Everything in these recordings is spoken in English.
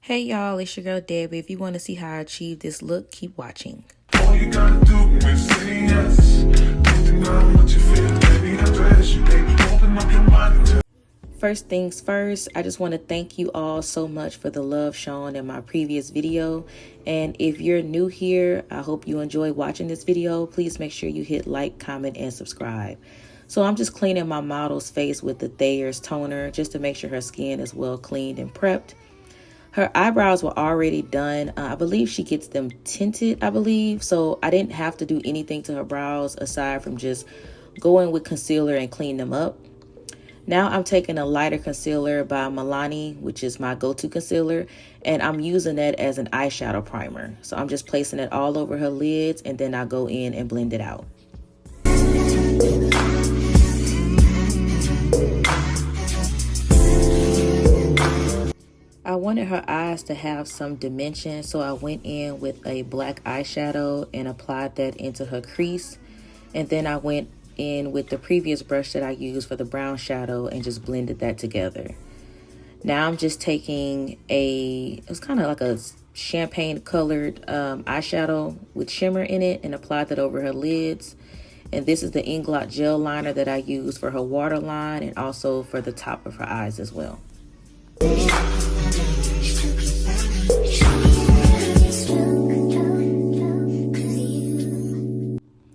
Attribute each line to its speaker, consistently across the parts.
Speaker 1: Hey y'all, it's your girl Debbie. If you want to see how I achieved this look, keep watching.
Speaker 2: All you gotta do is say yes. Deny what you feel, baby. Address you, baby. Open up your mind to.
Speaker 1: First things first, I just want to thank you all so much for the love shown in my previous video. And if you're new here, I hope you enjoy watching this video. Please make sure you hit like, comment, and subscribe. So I'm just cleaning my model's face with the Thayers toner just to make sure her skin is well cleaned and prepped. Her eyebrows were already done. I believe she gets them tinted, I believe. So I didn't have to do anything to her brows aside from just going with concealer and clean them up. Now I'm taking a lighter concealer by Milani, which is my go-to concealer, and I'm using that as an eyeshadow primer. So I'm just placing it all over her lids, and then I go in and blend it out. I wanted her eyes to have some dimension, so I went in with a black eyeshadow and applied that into her crease. And then I went in with the previous brush that I used for the brown shadow and just blended that together. Now I'm just taking it was kind of like a champagne colored eyeshadow with shimmer in it and applied that over her lids. And this is the Inglot gel liner that I use for her waterline and also for the top of her eyes as well.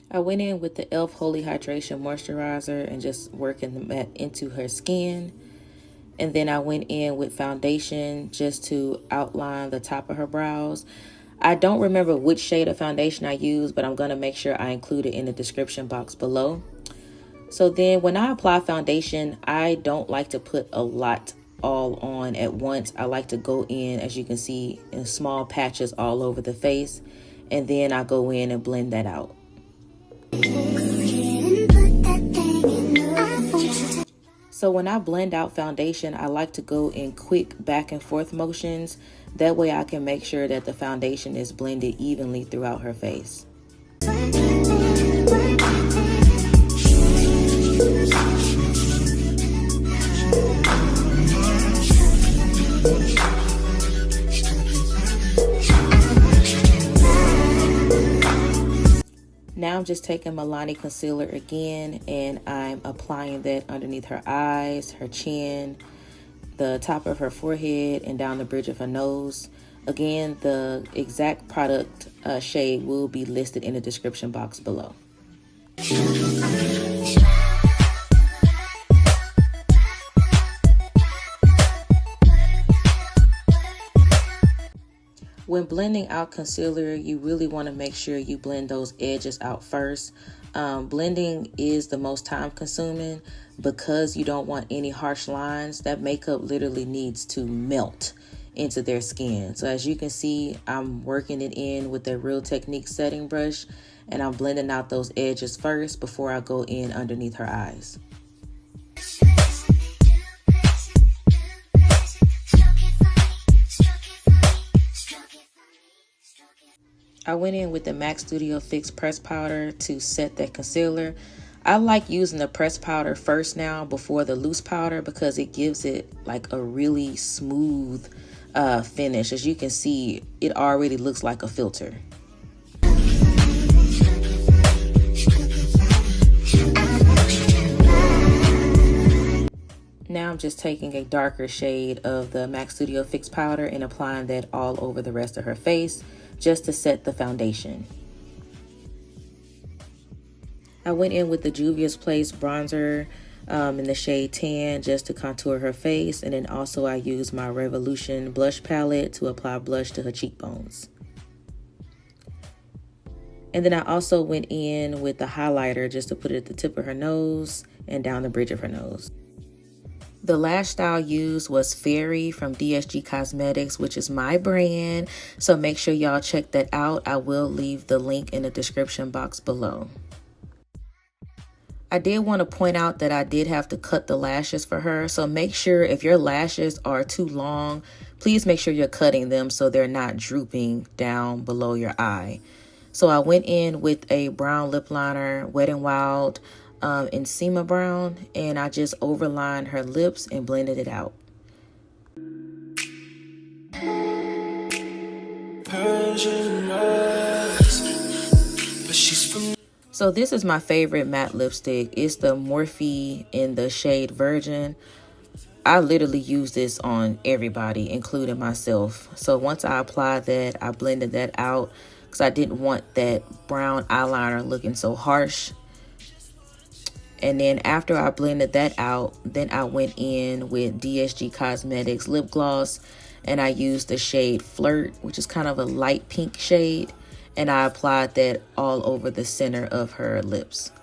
Speaker 1: I went in with the e.l.f. Holy Hydration Moisturizer and just working that into her skin. And then I went in with foundation just to outline the top of her brows. I don't remember which shade of foundation I used, but I'm going to make sure I include it in the description box below. So then when I apply foundation, I don't like to put a lot all on at once. I like to go in, as you can see, in small patches all over the face, and then I go in and blend that out. So when I blend out foundation, I like to go in quick back and forth motions. That way I can make sure that the foundation is blended evenly throughout her face. Now I'm just taking Milani concealer again, and I'm applying that underneath her eyes, her chin, the top of her forehead, and down the bridge of her nose. Again, the exact product shade will be listed in the description box below. When blending out concealer, you really want to make sure you blend those edges out first. Blending is the most time consuming because you don't want any harsh lines. That makeup literally needs to melt into their skin. So as you can see, I'm working it in with a Real Technique setting brush, and I'm blending out those edges first before I go in underneath her eyes. I went in with the MAC Studio Fix press powder to set that concealer. I like using the press powder first now before the loose powder because it gives it like a really smooth finish. As you can see, it already looks like a filter. Now I'm just taking a darker shade of the MAC Studio Fix powder and applying that all over the rest of her face just to set the foundation. I went in with the Juvias Place bronzer in the shade Tan just to contour her face, and then also I used my Revolution blush palette to apply blush to her cheekbones. And then I also went in with the highlighter just to put it at the tip of her nose and down the bridge of her nose. The lash style used was Fairy from DSG Cosmetics, which is my brand. So make sure y'all check that out. I will leave the link in the description box below. I did want to point out that I did have to cut the lashes for her. So make sure if your lashes are too long, please make sure you're cutting them so they're not drooping down below your eye. So I went in with a brown lip liner, Wet n Wild, in Sema Brown, and I just overlined her lips and blended it out.
Speaker 2: Persian eyes, but she's from.
Speaker 1: So this is my favorite matte lipstick. It's the Morphe in the shade Virgin. I literally use this on everybody, including myself. So once I applied that, I blended that out because I didn't want that brown eyeliner looking so harsh. And then after I blended that out, then I went in with DSG Cosmetics lip gloss, and I used the shade Flirt, which is kind of a light pink shade, and I applied that all over the center of her lips.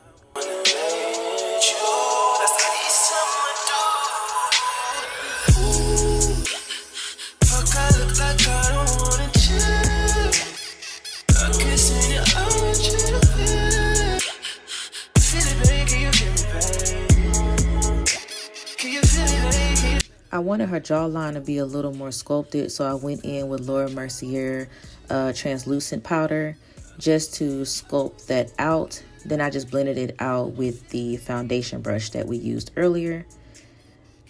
Speaker 1: I wanted her jawline to be a little more sculpted, so I went in with Laura Mercier translucent powder just to sculpt that out. Then I just blended it out with the foundation brush that we used earlier.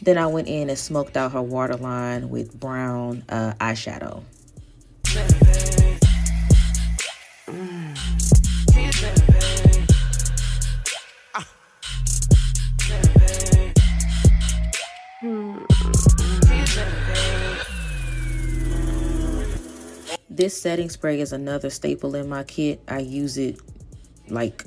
Speaker 1: Then I went in and smoked out her waterline with brown eyeshadow. This setting spray is another staple in my kit. I use it like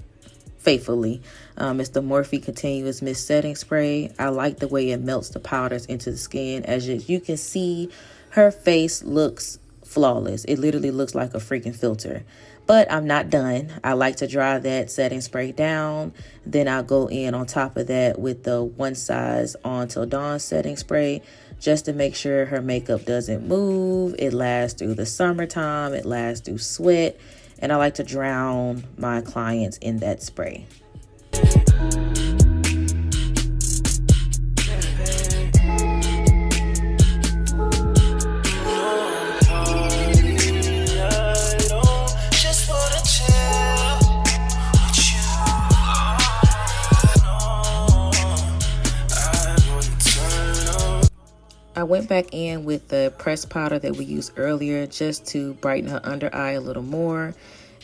Speaker 1: faithfully. It's the Morphe Continuous Mist Setting Spray. I like the way it melts the powders into the skin. As you can see, her face looks flawless. It literally looks like a freaking filter. But I'm not done. I like to dry that setting spray down. Then I'll go in on top of that with the One Size On Till Dawn setting spray, just to make sure her makeup doesn't move. It lasts through the summertime. It lasts through sweat. And I like to drown my clients in that spray. I went back in with the pressed powder that we used earlier just to brighten her under eye a little more.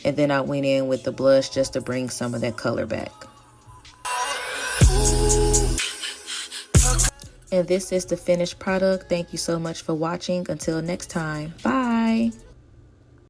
Speaker 1: And then I went in with the blush just to bring some of that color back. And this is the finished product. Thank you so much for watching. Until next time, bye.